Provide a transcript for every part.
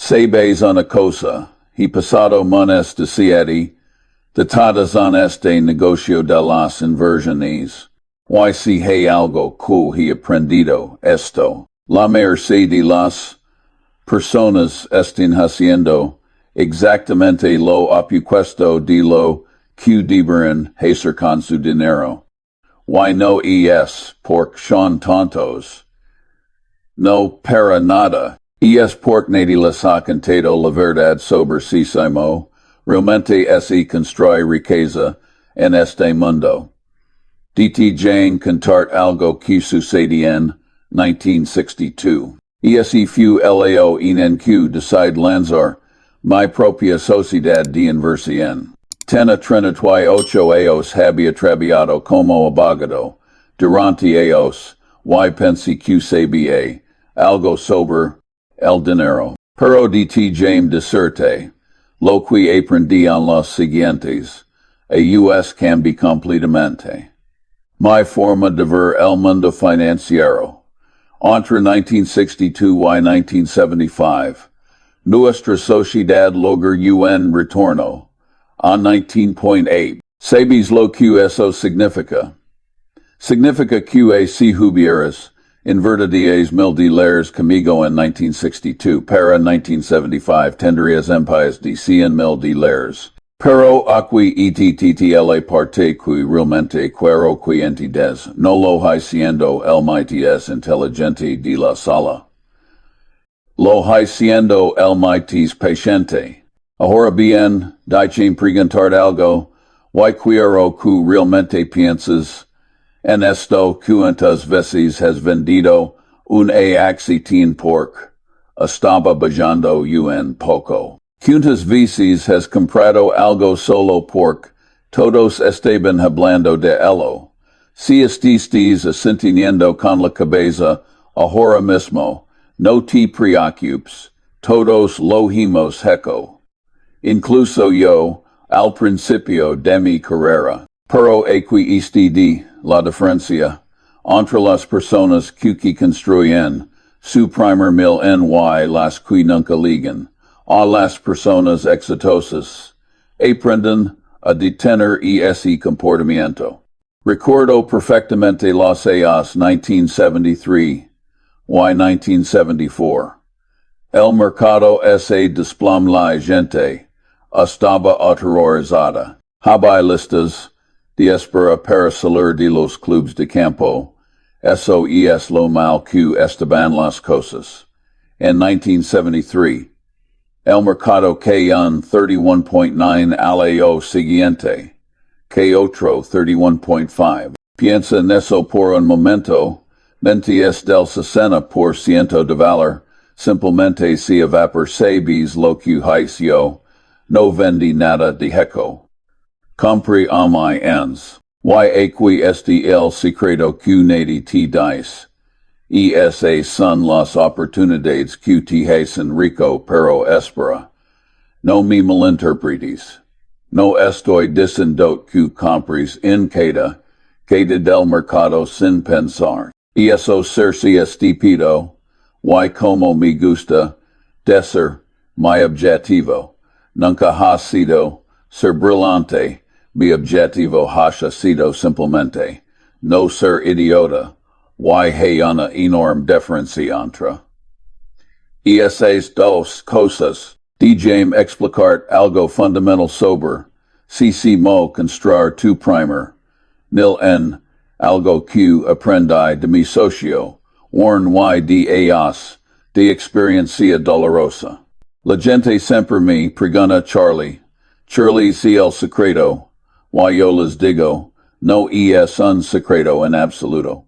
Sabes una cosa, he pasado mones de siete, datadas en este negocio de las inversiones. Y si hay algo que he aprendido esto, la mayoría de las personas están haciendo exactamente lo opuesto de lo que deberían hacer con su dinero. Y no es porque son tontos. No para nada. Es porque nadie les ha contado la verdad sobre sí mismo. Realmente es construir riqueza en este mundo. DT Jane contart algo que sucedió en 1962. ESE fu lao enq decide lanzar mi propia sociedad de inversión. Tena 38 aos había trabajado como abogado. Durante aos, y pensé que sabía algo sobre el dinero. Pero DT James discerte, lo que aprendí en los siguientes, a US cambia completamente. Mi forma de ver el mundo financiero. Entre 1962 y 1975, nuestra sociedad logró un retorno en 19.8. ¿Sabes lo que eso significa? Significa que si hubieras invertido $1,000 conmigo en 1962 para 1975 tendrías empires de $100,000. Pero aquí la parte que realmente quiero que entiendas, no lo haciendo el mites inteligente de la sala. Lo haciendo el mites paciente. Ahora bien, déjame preguntar algo, y quiero que realmente pienses en esto cuántas veces has vendido un acción porque estaba bajando un poco. ¿Cuántas veces has comprado algo solo porque todos estaban hablando de ello? Si estás asintiendo con la cabeza ahora mismo, no te preocupes, todos lo hemos hecho. Incluso yo, al principio de mi carrera. Pero aquí está la diferencia entre las personas que construyen su primer mil y las que nunca ligan. A las personas exitosas aprenden a detener ese comportamiento. Recuerdo perfectamente los años 1973 y 1974. El mercado se desploma la gente estaba aterrorizada. Había listas de espera para salir de los clubes de campo. Eso es lo mal que estaban las cosas. En 1973, el mercado cayó en 31.9 al año siguiente, que otro 31.5. Piensa en eso por un momento, mentes del 60% de valor, simplemente se evapor sabes lo que hizo, no vendí nada de heco. Compre a mi ens. Y aquí este el secreto que nadie te dice. Esa son las oportunidades que te hacen rico pero espera. No me malinterpretes. No estoy diciendo que compres en queda del mercado sin pensar. Y eso serse estúpido. Y como me gusta decir, mi objetivo nunca ha sido ser brillante. Mi objetivo ha sido simplemente no ser idiota. Y hay una enorme diferencia entre esas dos cosas. Déjame explicar algo fundamental sobre si mo construir tu primer nil en algo que aprendí de mi socio, Warren y de ellos, de experiencia dolorosa. La gente siempre me pregunta Charlie si el secreto, y yo les digo, no es un secreto en absoluto.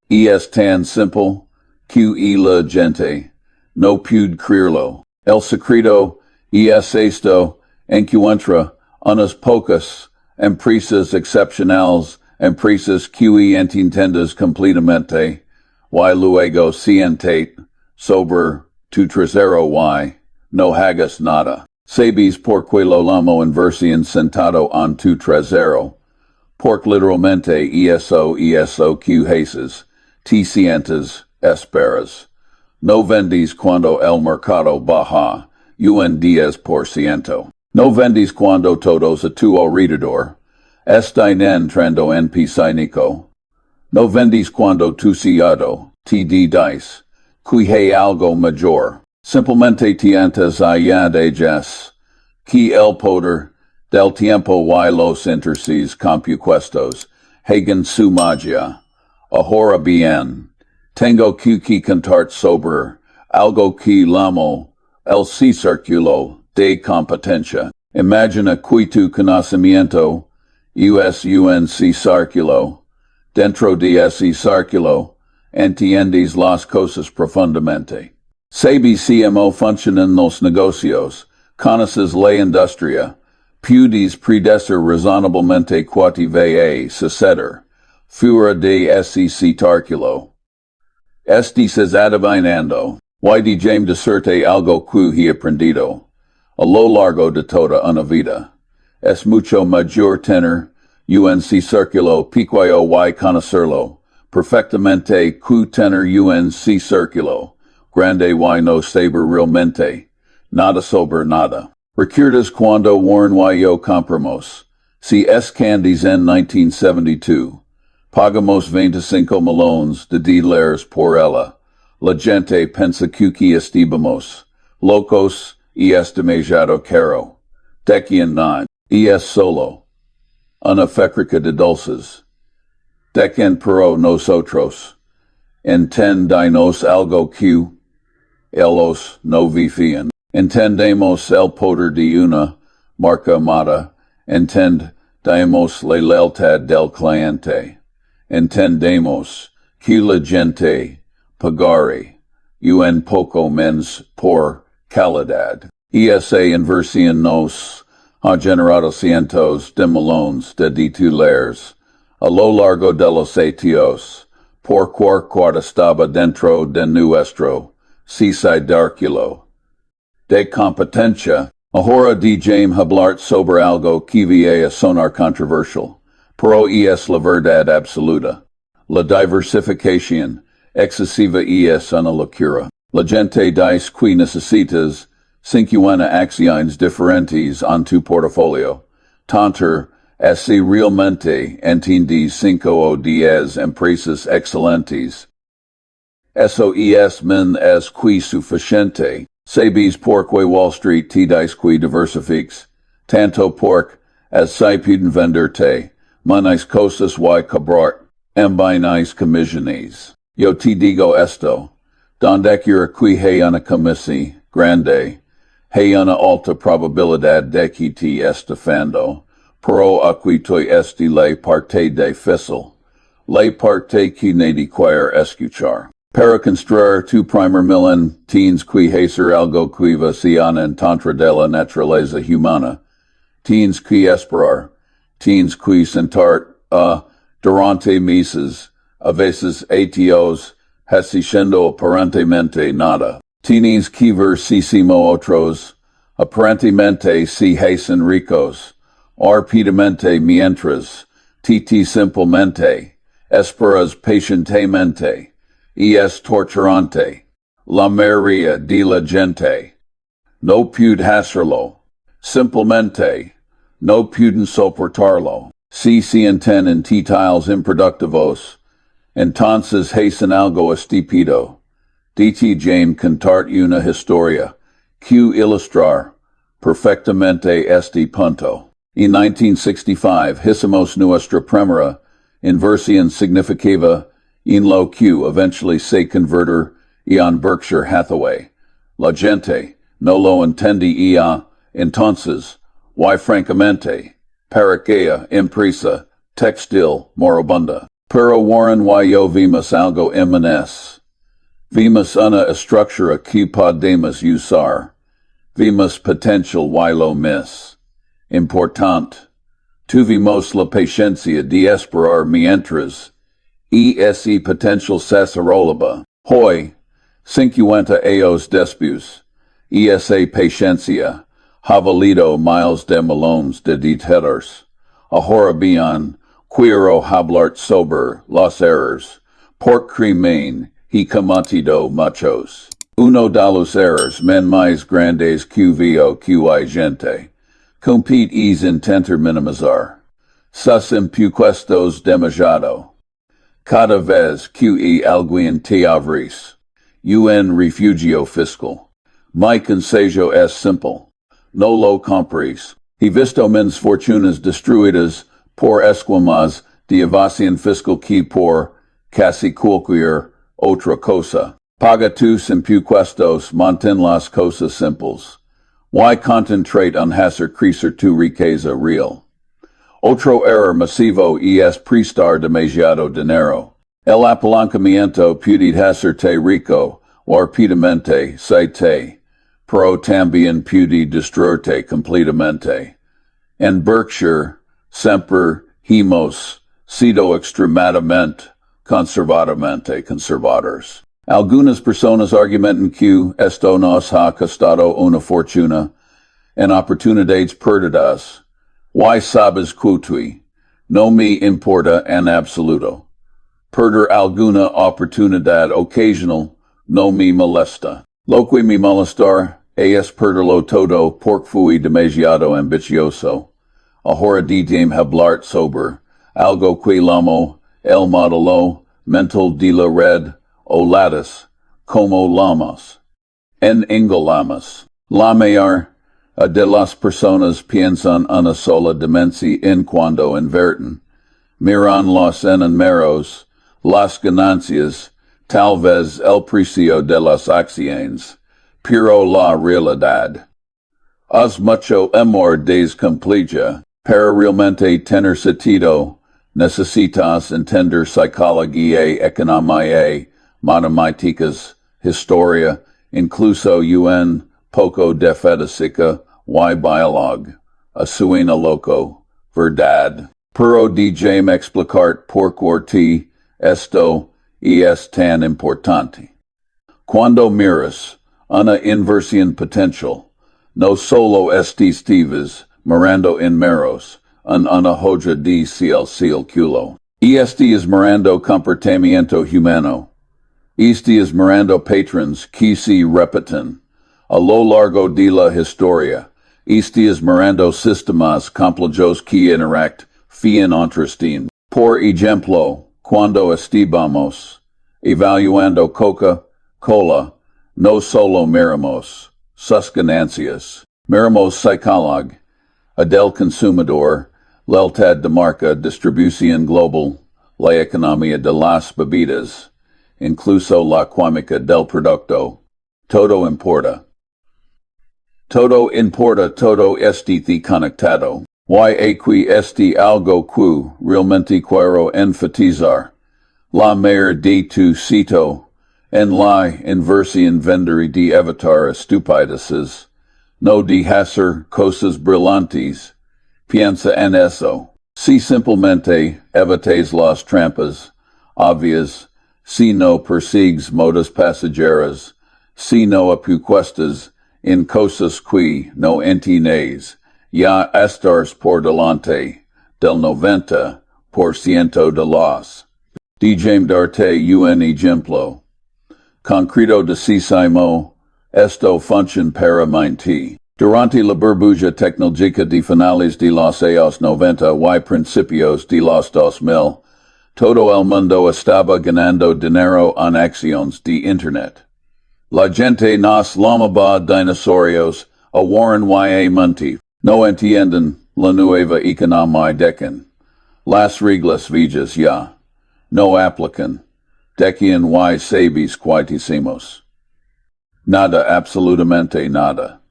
Es tan simple que la gente no puede creerlo. El secreto es esto, encuentra unas pocas empresas excepcionales, empresas que entiendes completamente, y luego siéntate sobre tu trasero y no hagas nada. Sabes por qué lo llamo inversión sentado en tu trasero, porque literalmente eso que haces. Te sientes, esperas. No vendis cuando el mercado baja, un 10%. No vendis cuando todos a tu alrededor están entrando en piscinico. No vendis cuando tu ciudad te dice que hay algo mayor. Simplemente tientas allá de ellas, que el poder del tiempo y los interces compuestos hagan su magia. Ahora bien, tengo que cantar sobre algo que llamo el círculo de competencia. Imagina que tu conocimiento un círculo. Dentro de ese círculo, entiendes las cosas profundamente. Sabes cómo funcionan los negocios, conoces la industria, puedes predecir razonablemente cuati va a suceder fuera de ese círculo. Estás adivinando, y déjame decirte algo que he aprendido a lo largo de toda una vida. Es mucho mayor tener un círculo pequeño y conocerlo perfectamente que tener un círculo grande y no saber realmente nada sobre nada. ¿Recuerdas cuando Warren y yo compramos? Si es candies en 1972. Pagamos 25 millones de dólares por ella. La gente pensa que estimamos locos y es demasiado caro. Dequian non, y es solo una fábrica de dulces. Decan pero nosotros entendemos algo que ellos no vivían. Entendemos el poder de una marca amada. Entendemos la lealtad del cliente. Entendemos que la gente pagare un poco menos por calidad. Esa inversión nos ha generado cientos de millones de titulares a lo largo de los años, por cual estaba dentro de nuestro círculo de competencia. Ahora déjame hablar sobre algo que va a sonar controversial, pero es la verdad absoluta. La diversificación excesiva es una locura. La gente dice que necesitas 50 acciones diferentes en tu portafolio. Tanto si realmente entiendes 5 o 10 empresas excelentes. Eso es menos que suficiente. Sabes por qué Wall Street te dice que diversifiques. Tanto porque si pueden venderte manas cosas y cobrar en comisiones. Yo te digo esto. Donde quiera que hay una comisión grande, hay una alta probabilidad de que te estafando. Pero aquito este la parte difícil. La parte que nadie quiere escuchar. Para construir tu primer millón, tienes que hacer algo que va en contra de la naturaleza humana. Tienes que esperar. Tienes que sentar durante meses, a veces años, haciendo aparentemente nada. Tienes que ver si otros, aparentemente si hacen ricos, rápidamente mientras, simplemente, esperas pacientemente, y es torturante. La mayoría de la gente no puede hacerlo, simplemente, no pueden soportarlo. Si entienden titles improductivos, entonces hacen algo estúpido. Déjame contar una historia que ilustrar perfectamente este punto. En 1965 hicimos nuestra primera inversión significativa en lo que eventually se convertir en Berkshire Hathaway. La gente no lo entendía entonces, y francamente, para aquella empresa textil moribunda. Pero Warren y yo vimos algo eminente. Vimos una estructura que podemos usar. Vimos potencial y lo más importante. Tuvimos la paciencia de esperar mientras ese potencial se desarrollaba. Hoy, 50 años después, esa paciencia ha valido miles de millones de dólares. Ahora bien, quiero hablar sobre los errores por crimen y cometido muchos. Uno de los errores men mais grandes que hay gente. Compete es intentar minimizar. Sus impuestos demasiado. Cada vez que alguien te abris. Un refugio fiscal. Mi consejo es simple. No lo compres. He visto mens fortunas destruidas por esquemas de evasión fiscal que por casi cualquier otra cosa. Paga tus impuestos, mantén las cosas simples. Why concentrate on hacer crecer tu riqueza real? Otro error masivo es prestar demasiado dinero. El apalancamiento puede hacerte rico, o rápidamente, se te, pero también puede destruirte completamente. En Berkshire, siempre hemos sido extremadamente conservadores. Algunas personas argumentan que esto nos ha costado una fortuna en oportunidades perdidas. Why sabes que no me importa en absoluto. Perder alguna oportunidad ocasional no me molesta. Lo que me molestar es perderlo todo porque fui demasiado ambicioso. Ahora dime hablar sobre algo que llamo el modelo mental de la red o latas, como llamas. En ingolamos. La mayor de las personas piensan una sola dimensión en cuando invierten. Miran los números, las ganancias, tal vez el precio de las acciones, pero la realidad. Es mucho amor descompleja. Para realmente tener sentido, necesitas entender psicología, economía, matemáticas, historia, incluso un poco de física y biología. Suena loco, verdad. Pero déjame explicar por qué esto es tan importante. Cuando miras una inversión potencial, no solo estés mirando en meros, una joya de cálculo. Este es mirando comportamiento humano. Este es mirando patrons que se repiten. A lo largo de la historia, este es mirando sistemas complejos que interactúan entre sí. Por ejemplo, cuando estábamos evaluando Coca-Cola, no solo miramos sus ganancias, miramos psicología del consumidor, lealtad de marca, distribución global, la economía de las bebidas, incluso la química del producto. Todo importa. Todo importa, todo está conectado. Aquí este algo que realmente quiero enfatizar. La mayor de tu cito en la inversión vender de evitar estupideces, no de hacer cosas brillantes. Piensa en eso. Si simplemente evites las trampas obvias, si no persigues modas pasajeras, si no apuestas en cosas que no entiendes, ya estás por delante del 90% de los. Déjame darte un ejemplo concreto decísimo, esto funciona para mí. Durante la burbuja tecnológica de finales de los años 90 y principios de los 2000, todo el mundo estaba ganando dinero en acciones de Internet. La gente nos llamaba dinosaurios a Warren y Monty. No entienden la nueva economía decan. Las reglas viejas ya no aplican. Decan y sabes cuitísimos. Nada, absolutamente nada.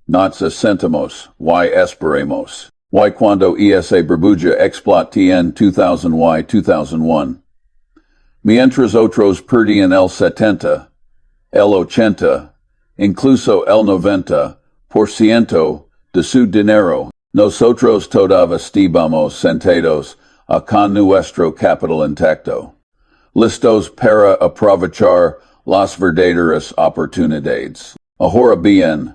Nos sentimos y esperemos. Y cuando esa burbuja explote en 2000 y 2001. Mientras otros perdían el 70, el 80, incluso el 90% de su dinero, nosotros todavía estábamos sentados con nuestro capital intacto, listos para aprovechar las verdaderas oportunidades. Ahora bien,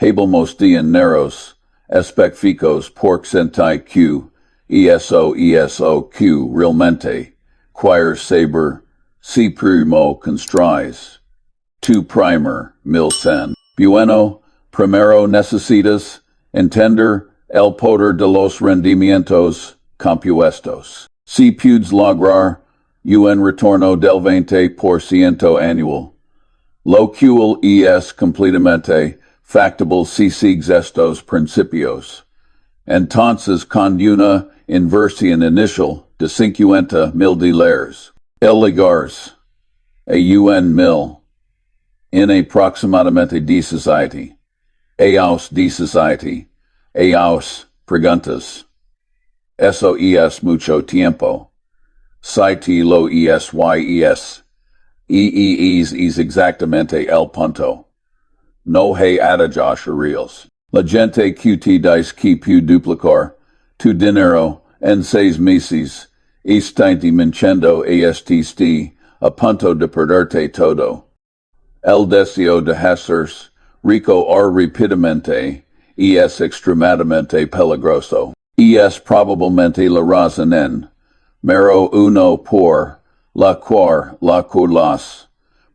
habemos de dineros específicos por sentai que eso que realmente quieres saber si primo construyes. Tu primer, mil cen. Bueno, primero necesitas entender el poder de los rendimientos compuestos. Si puedes lograr un retorno del 20% anual, lo cual es completamente factible si sigues estos principios. Entonces con una inversión inicial de $50,000, el llegares a $1,000 en aproximadamente de society. Aos de society. Aos preguntas. Eso es mucho tiempo. Si lo es. Es exactamente el punto. No hay adagos reales. La gente que te dice que puede duplicar tu dinero en 6 meses está mintiendo estás a punto de perderte todo. El deseo de hacerse rico rápidamente es extremadamente peligroso. Es probablemente la razón en mero uno por la cual las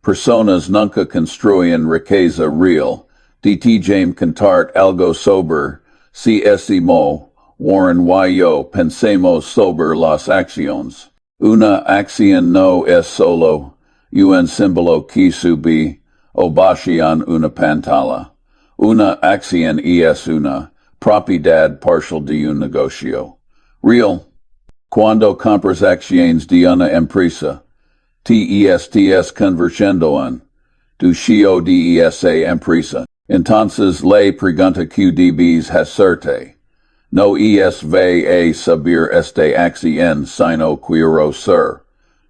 personas nunca construyen riqueza real. Dtjame cantart algo sobre si esimo Warren yo pensemos sobre las acciones. Una acción no es solo un símbolo que sube o baja en una pantalla. Una acción es una propiedad parcial de un negocio. Real. Cuando compras acciones de una empresa, te estás convirtiendo en dueño de esa empresa. Entonces la pregunta que debes hacerte no es a subir esta acción sino quiero ser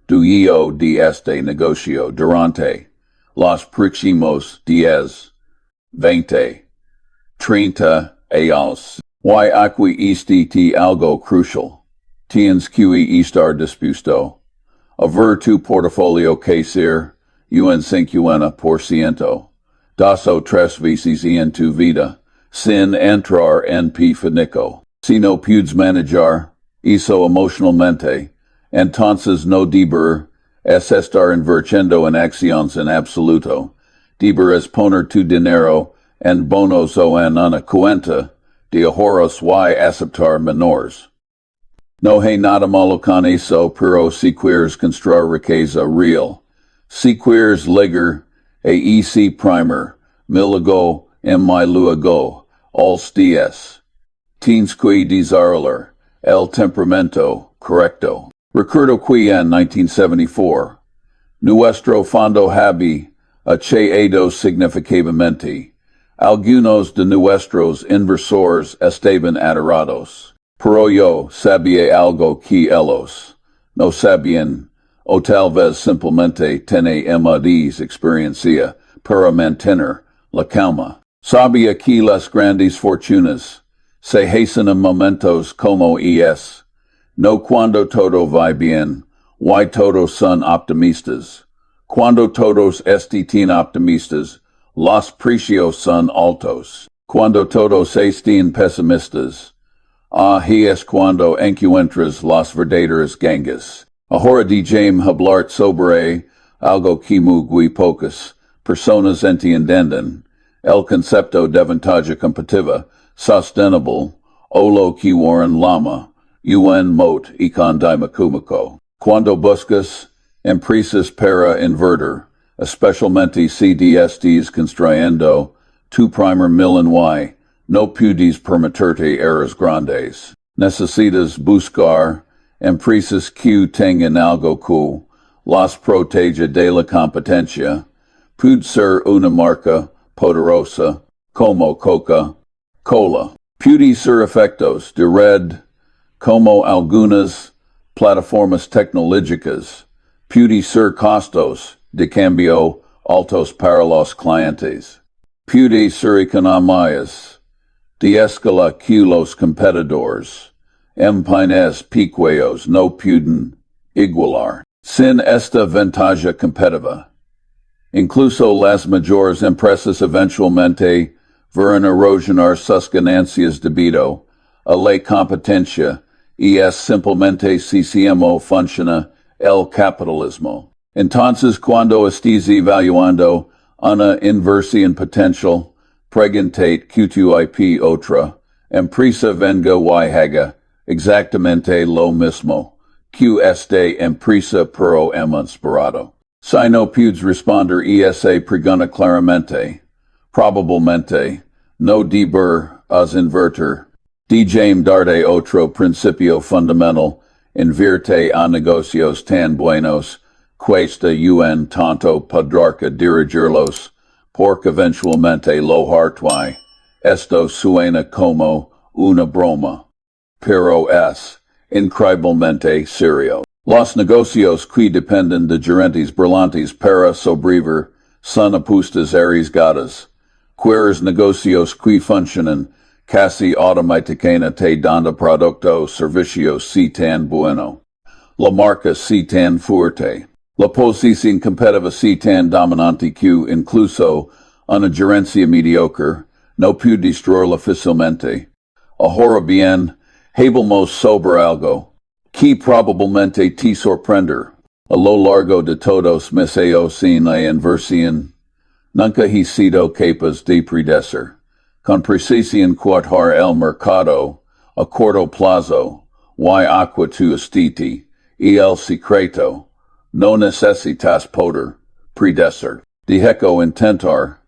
dueño de este negocio durante los próximos 10, 20, 30 años. Y aquí está algo crucial. Tienes que estar dispuesto a ver tu portafolio crecer un 50%. Dos o tres veces en tu vida, sin entrar en pánico. Si no puedes manejar eso emocionalmente, entonces no deber es estar invirtiendo en acciones en absoluto. Deberás poner tu dinero en bonos o en una cuenta de ahorros y aceptar menores. No hay nada malo con eso, pero si quieres construir riqueza real, si quieres llegar a ese primer, luego en mi luego, als días. Tienes que desarrollar el temperamento correcto. Recuerdo que en 1974, nuestro fondo había echado significativamente. Algunos de nuestros inversores estaban aterrados. Pero yo sabía algo que ellos no sabían, o tal vez simplemente teníamos experiencia para mantener la calma. Sabía que las grandes fortunas se hacen en momentos como es. No cuando todo va bien, y todos son optimistas. Cuando todos estén optimistas, los precios son altos. Cuando todos estén pesimistas, es cuando encuentras las verdaderas gangas. Ahora déjame hablar sobre algo que muy pocas personas entienden, el concepto de ventaja competitiva sostenible, o lo que Warren llama un mot económico. Cuando buscas empresas para invertir, especialmente si estás construyendo tu primer millón y no puedes permitirte errores grandes. Necesitas buscar empresas que tengan algo que las proteja de la competencia. Puede ser una marca poderosa como Coca-Cola. Puede ser efectos de red como algunas plataformas tecnológicas. Puede ser costos de cambio altos para los clientes. Puede ser economías de escala que los competidores empeños pequeños no pueden igualar. Sin esta ventaja competitiva, incluso las mayores empresas eventualmente verán erosionar sus ganancias debido a la competencia y es simplemente cómo funciona el capitalismo. Entonces cuando estés evaluando Una inversión potential, preguntate Q2IP otra, empresa venga y haga, exactamente lo mismo, Q este empresa pero inspirado. Si no puedes responder esa pregunta claramente, probablemente, no deber as invertir, dijame darte otro principio fundamental, invierte a negocios tan buenos, cuesta un tanto podrá dirigirlos, porque eventualmente lo hartui, esto suena como una broma, pero es increíblemente serio. Los negocios que dependen de gerentes brillantes para sobrevivir son apuestas arriesgadas. Queres negocios que funcionan casi automáticamente dando producto servicios si tan bueno. La marca si tan fuerte. La posición competitiva si tan dominante que incluso una gerencia mediocre no puede destruirla fácilmente. Ahora bien, hablemos sobre algo que probablemente te sorprender. A lo largo de todos mis años sin la inversión, nunca he sido capaz de predecir, con precisión cuadrar el mercado, a corto plazo, y aqua tu estiti, y el secreto, no necesitas poder predecir. Dejo intentar.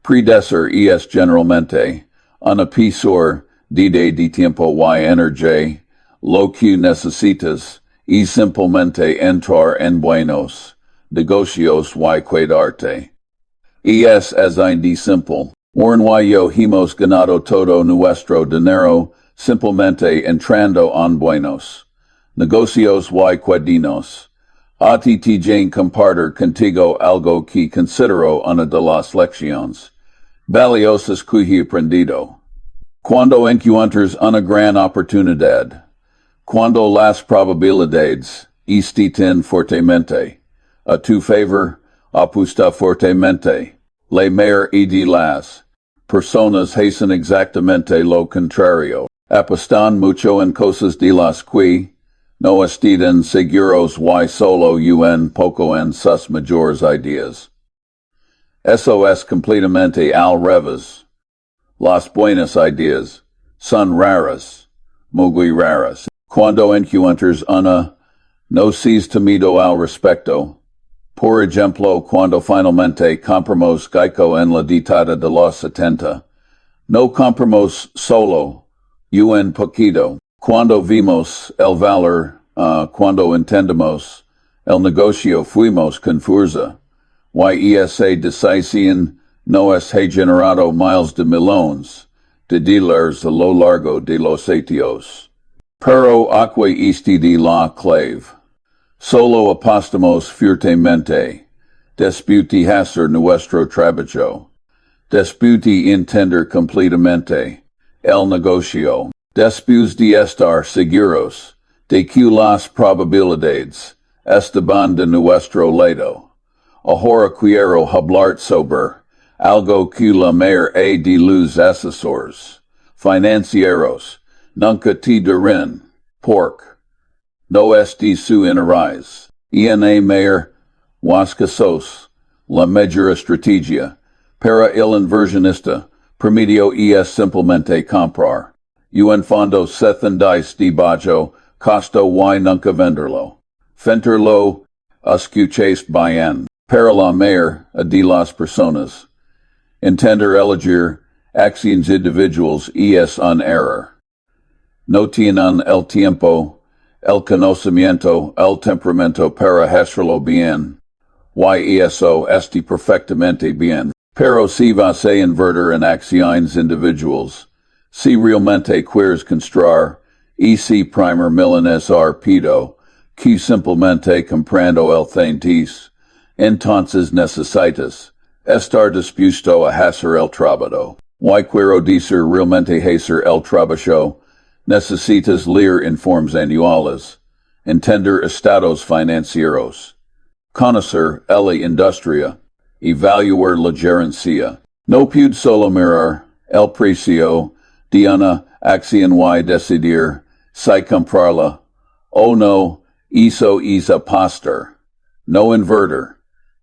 Predecir es generalmente una pisor de tiempo y energía, lo que necesitas y simplemente entrar en buenos negocios y cuidarte. Y es así de simple. Warren y yo hemos ganado todo nuestro dinero simplemente entrando en buenos negocios y cuidinos. A ti te compartir contigo algo que considero una de las lecciones valiosas que he aprendido. Cuando encuentras una gran oportunidad, cuando las probabilidades estén fuertemente a tu favor, apuesta fuertemente. La mayor de las personas hacen exactamente lo contrario. Apostan mucho en cosas de las que no están seguros y solo un poco en sus mayores ideas. Eso es completamente al revés. Las buenas ideas son raras, muy raras. Cuando encuentras una, no seas temido al respecto. Por ejemplo, cuando finalmente compramos Geico en la década de los 70, no compramos solo, un poquito. Cuando vimos el valor, cuando entendemos el negocio fuimos con fuerza. Y esa decisión nos ha generado miles de millones de dólares a lo largo de los años. Pero aqua este de la clave. Solo apostamos fuertemente. Después hacer nuestro trabajo. Después entender completamente el negocio. Después de estar seguros de que las probabilidades estaban de nuestro lado. Ahora quiero hablar sobre algo que la mayoría de los asesores financieros nunca te dirán, porque no es de su interés. En la mayor los casos, la mejor estrategia para el inversionista promedio es simplemente comprar. Un fondo setendais de bajo costo y nunca venderlo. Venderlo, escuchéis bien. Para la mayor de las personas, entender elegir acciones individuales es un error. No tienen el tiempo, el conocimiento, el temperamento para hacerlo bien. Y eso está perfectamente bien. Pero si vas a invertir en acciones individuales, si realmente quieres construir, y si primer milanes pido, que simplemente comprando el thentes, entonces necesitas estar dispuesto a hacer el trabajo. Y quiero decir realmente hacer el trabajo, necesitas leer informes anuales, entender estados financieros, conocer la industria, evaluar la gerencia. No puede solo mirar el precio de una acción y decidir si comprarla o no. Eso es apostar, no invertir.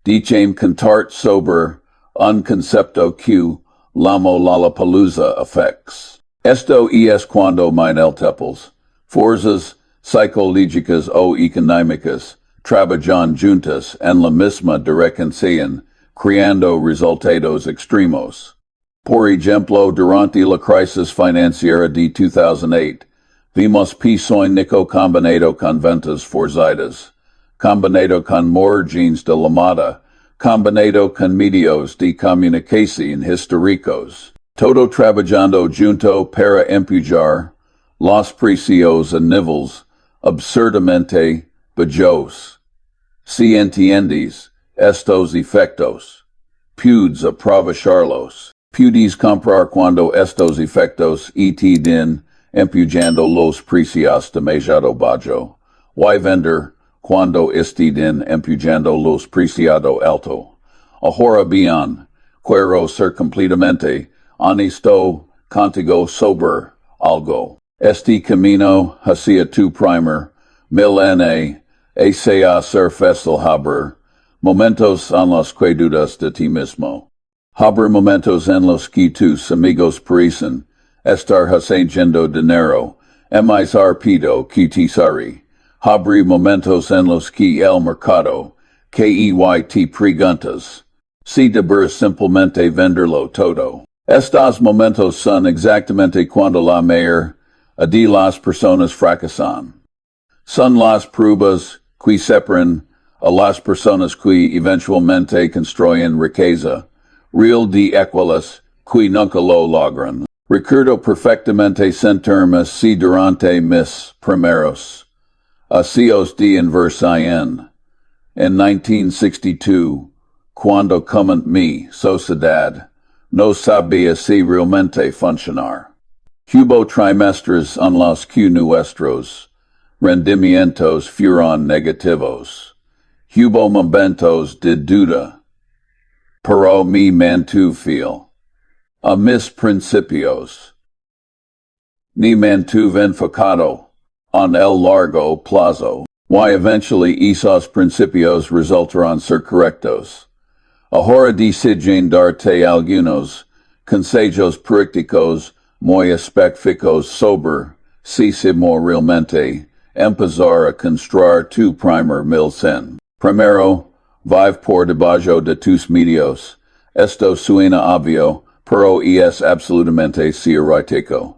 Déjame contarte sobre un concepto q lamo lollapalooza effects. Esto es cuando mine el tepels, forzas psicológicas o económicas, trabajan juntas en la misma dirección, creando resultados extremos. Por ejemplo, durante la crisis financiera de 2008, vimos pisoñico combinado con ventas forzadas, combinado con margins de lamada, combinado con medios de comunicación históricos, todo trabajando junto para empujar los precios a niveles absurdamente bajos. Si entiendes estos efectos, puedes aprovecharlos. Puedes comprar cuando estos efectos den empujando los precios demasiado bajo, y vender cuando estén empujando los precios alto. Ahora bien, quiero ser completamente honesto contigo sobre algo. Este camino hacia tu primer milenio sea ser fácil haber momentos en los que dudas de ti mismo. Haber momentos en los que tus amigos parecen estar haciendo dinero, más rápido que te sari. Haber momentos en los que el mercado, te preguntas, si debes simplemente venderlo todo. Estos momentos son exactamente cuando la mayor de las personas fracasan. Son las pruebas que separan a las personas que eventualmente construyen riqueza, real de aquellas que nunca lo logran. Recuerdo perfectamente sentirme si durante mis primeros años de inversión en 1962, cuando como mi sociedad no sabía si realmente funcionar. Hubo trimestres en los que nuestros rendimientos fueron negativos. Hubo momentos de duda, pero me mantuve fiel a mis principios. Me mantuve enfocado en el largo plazo, y eventually esos principios resultaron ser correctos. Ahora deciden darte algunos consejos prácticos muy específicos sobre si realmente empezar a construir tu primer millón. Primero, vive por debajo de tus medios. Esto suena obvio, pero es absolutamente cierto.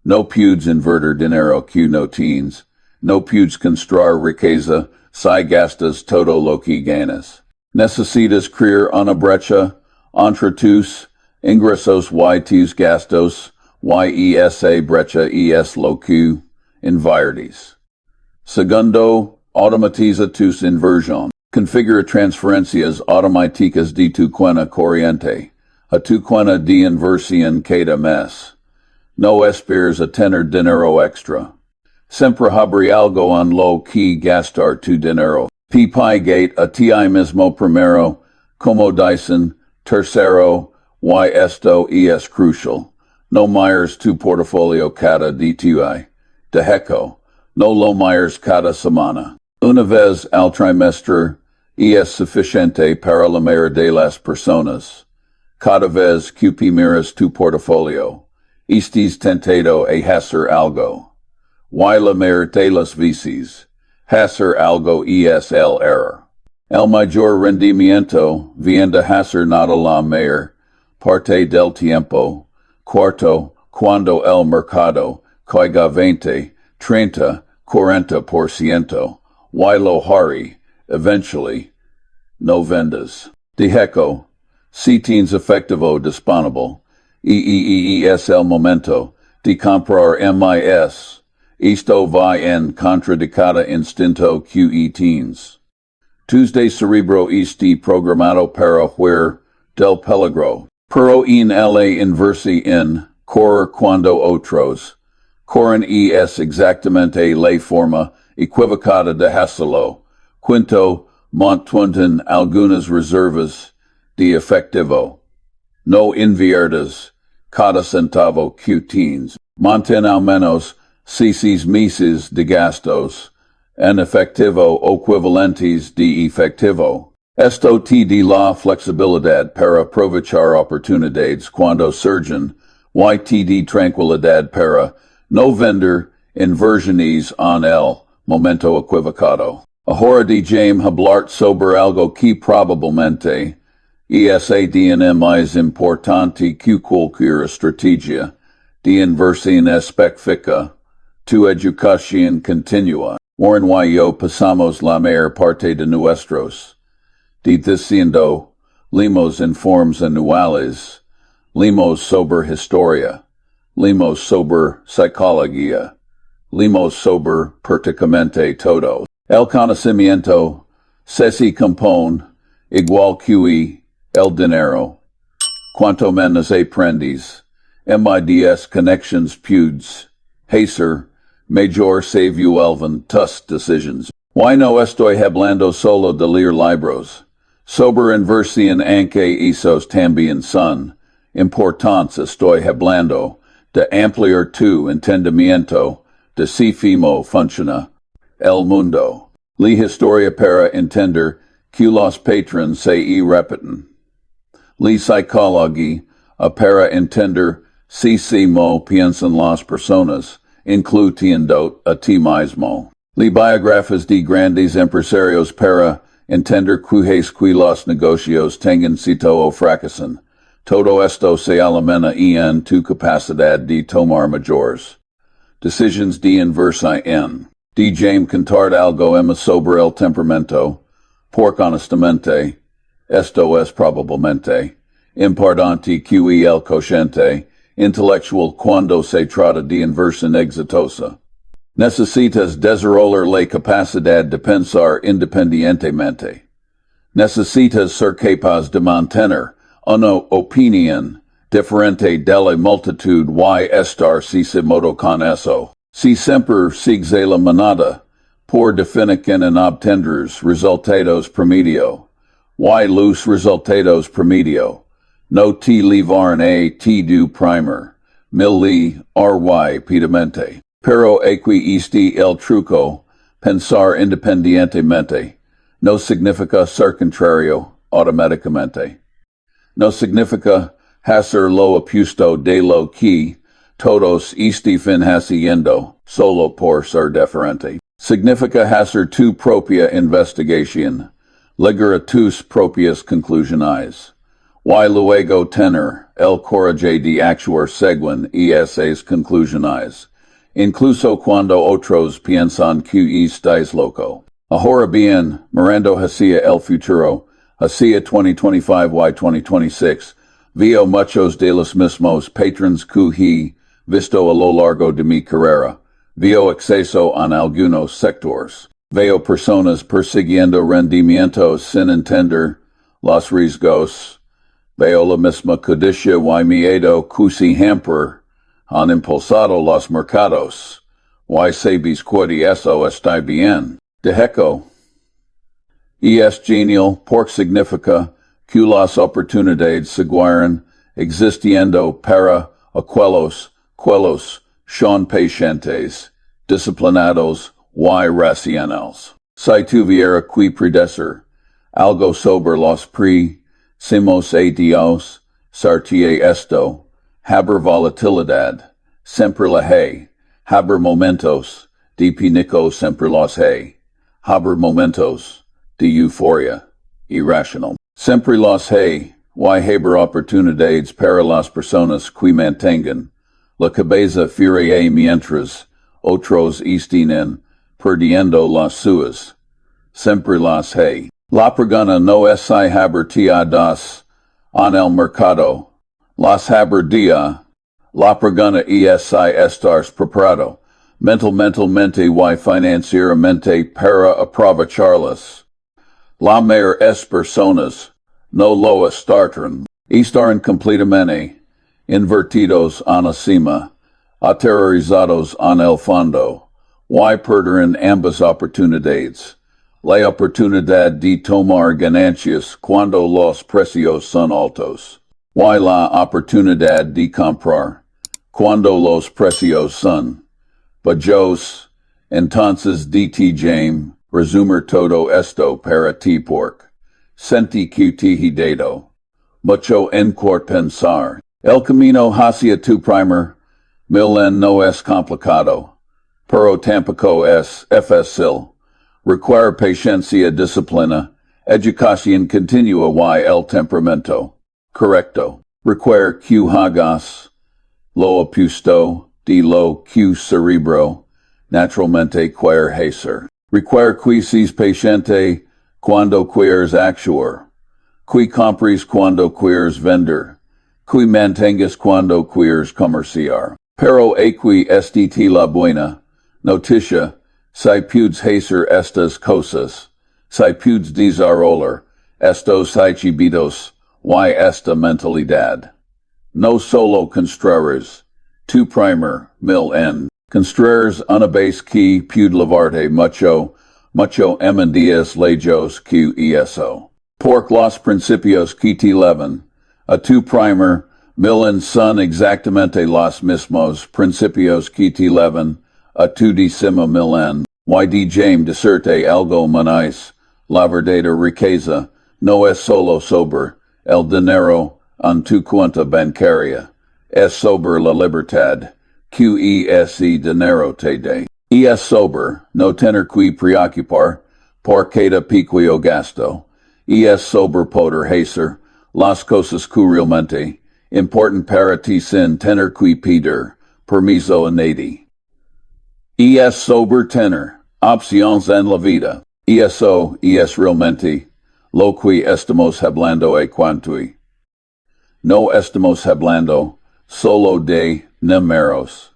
No puedes invertir dinero que no tienes. No puedes construir riqueza si gastas todo lo que ganas. Necesitas crear una brecha entre tus ingresos y tus gastos, y esa brecha es lo que inviertes. Segundo, automatiza tus inversiones. Configura transferencias automáticas de tu cuenta corriente a tu cuenta de inversión cada mes. No esperes a tener dinero extra. Siempre habrá algo en lo que gastar tu dinero. Gate a ti mismo primero, como dicen, tercero, y esto es crucial. No mires tu portafolio cada día. De hecho, no lo mires cada semana. Una vez al trimestre es suficiente para la mayoría de las personas. Cada vez que miras tu portafolio, estés tentado a hacer algo. Y la mayoría de las veces, hacer algo es el error. El mayor rendimiento viene de hacer nada la mayor parte del tiempo. Cuarto, cuando el mercado caiga 20, 30, 40%, y lo haré, eventually, no vendas. De hecho, si tienes efectivo disponible, es el momento de comprar más. Esto va en contra de cada instinto que tienes. Tuesday cerebro este programado para huir del peligro. Pero en la inversión, correr cuando otros corren es exactamente la forma equivocada de hacerlo. Quinto, mantén algunas reservas de efectivo. No inviertas cada centavo que tienes. Mantén al menos 6 meses de gastos en efectivo o equivalentes de efectivo. Esto te de la flexibilidad para aprovechar oportunidades cuando surgen, y te de tranquilidad para no vender inversiones en el momento equivocado. Ahora de James hablar sobre algo que probablemente es más importante que cualquier estrategia de inversión específica, tu educación continua. Warren y yo pasamos la mayor parte de nuestros diciendo, limos informes anuales, limos sobre historia, limos sobre psicología, limos sobre prácticamente todo. El conocimiento se compone igual que el dinero. Cuanto menos aprendes, MIDS connections pudes, hacer, mayor se vuelven tus decisions. Why no estoy hablando solo de leer libros? Sobre inversión aunque esos también son importantes, estoy hablando de ampliar tu entendimiento de si cómo funciona el mundo. La historia para entender que los patrones se repiten. La psicología para entender si cómo piensan las personas, incluyendo a ti mismo. La biografías de grandes empresarios para entender que los negocios tengan éxito o fracasan. Todo esto se alimenta en tu capacidad de tomar mayores decisions de inversión. De James cantar algo más sobre el temperamento, porque honestamente, esto es probablemente importante que el cociente intelectual cuando se trata de inversión exitosa. Necesitas desarrollar la capacidad de pensar independientemente. Necesitas ser capaz de mantener una opinión diferente de la multitud y estar si se modo con eso. Si siempre sigues la manada, por definición en obtener resultados promedio, y los resultados promedio, no te llevaron a ti du primer, mil ry pedamente. Pero aquí este el truco, pensar independientemente, no significa ser contrario automáticamente. No significa hacer lo opuesto de lo que todos están haciendo, solo por ser diferente. Significa hacer tu propia investigación, llegar a tus propias conclusiones, y luego tener el coraje de actuar según esas conclusiones. Incluso cuando otros piensan que estáis loco. Ahora bien, mirando hacia el futuro, hacia 2025 y 2026, veo muchos de los mismos patrones que he visto a lo largo de mi carrera. Veo exceso en algunos sectores. Veo personas persiguiendo rendimientos sin entender los riesgos. Veo la misma codicia y miedo que siempre han impulsado los mercados. Y sabes que eso está bien. De hecho, es genial porque significa que las oportunidades seguirán existiendo para aquellos son pacientes, disciplinados y racionales. Si tuviera que predecir algo sobre los próximos años, sería esto. Haber volatilidad, siempre la hay. Haber momentos de pánico, siempre los hay. Haber momentos de euforia, irracional. Siempre los hay. Y haber oportunidades para las personas que mantengan la cabeza fría mientras otros estén perdiendo las suyas. Siempre las hay. La pregunta no es si haber dos en el mercado. Las haber día, la pregunta es si estás preparado, mentalmente y financieramente para aprovecharlas. La mayor es personas, no lo estarán completamente invertidos en la cima, aterrorizados en el fondo, y perderán ambas oportunidades. La oportunidad de tomar ganancias cuando los precios son altos. Y la oportunidad de comprar cuando los precios son bajos. Entonces DT James resumir todo esto para ti porque senti QT dedo. Mucho en court pensar. El camino hacia tu primer, mil en no es complicado. Pero tampoco es fácil. Require paciencia, disciplina, educación continua y el temperamento. Correcto. Require que hagas lo opuesto de lo que cerebro naturalmente quiere hacer. Require que seas paciente cuando quieres actuar. Que compres cuando quieres vender. Que mantengas cuando quieres comerciar. Pero aquí está la buena noticia. Si puedes hacer estas cosas, si puedes desarrollar estos hábitos y esta mentalidad. No solo construires tu primer mil en construires una base que puede llevarte mucho en días lejos que eso. Porque los principios que te llevan a tu primer mil en son exactamente los mismos principios que te llevan a tu décimo mil en. Y déjame decirte algo más, la verdadera riqueza no es solo sobre el dinero en tu cuenta bancaria, es sobre la libertad que ese dinero te da. Y es sobre no tener que preocupar por cada pequeño gasto, y es sobre poder hacer las cosas que realmente importan para ti sin tener que pedir permiso a nadie. Y es sobre tener opciones en la vida. Y eso es realmente lo que estamos hablando a cuantui. No estamos hablando solo de números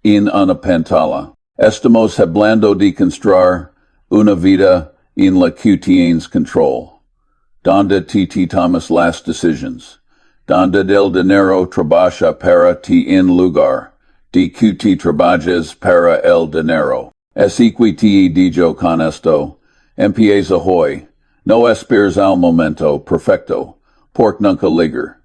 en una pantalla. Estamos hablando de construir una vida en la que tienes control. Donde te tomas las decisiones. Donde el dinero trabaja para ti en lugar de que te trabajes para el dinero. Es equity dijo con esto, empieza hoy. No esperes al momento perfecto, porque nunca llegar.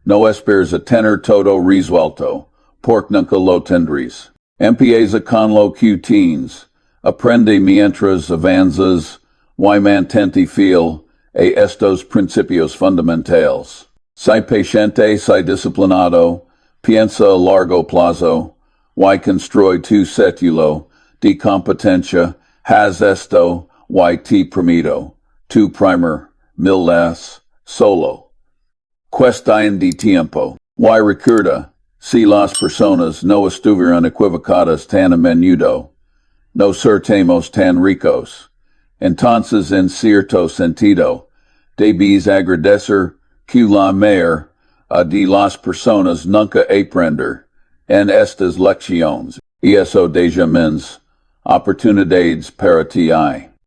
No esperes a tener todo resuelto, porque nunca lo tendrás. Empieza con lo que tienes. Aprende mientras avanzas, y mantente fiel a estos principios fundamentales. Sé paciente, sé disciplinado, piensa a largo plazo, y construye tu cétilo de competencia, haz esto, y te prometo, tu primer mil solo. Cuestión de tiempo. Y recuerda, si las personas no estuvieran equivocadas tan a menudo, no seremos tan ricos. Entonces, en cierto sentido, debes agradecer que la mayor de las personas nunca aprender en estas lecciones. Y eso deja menos oportunidades para ti.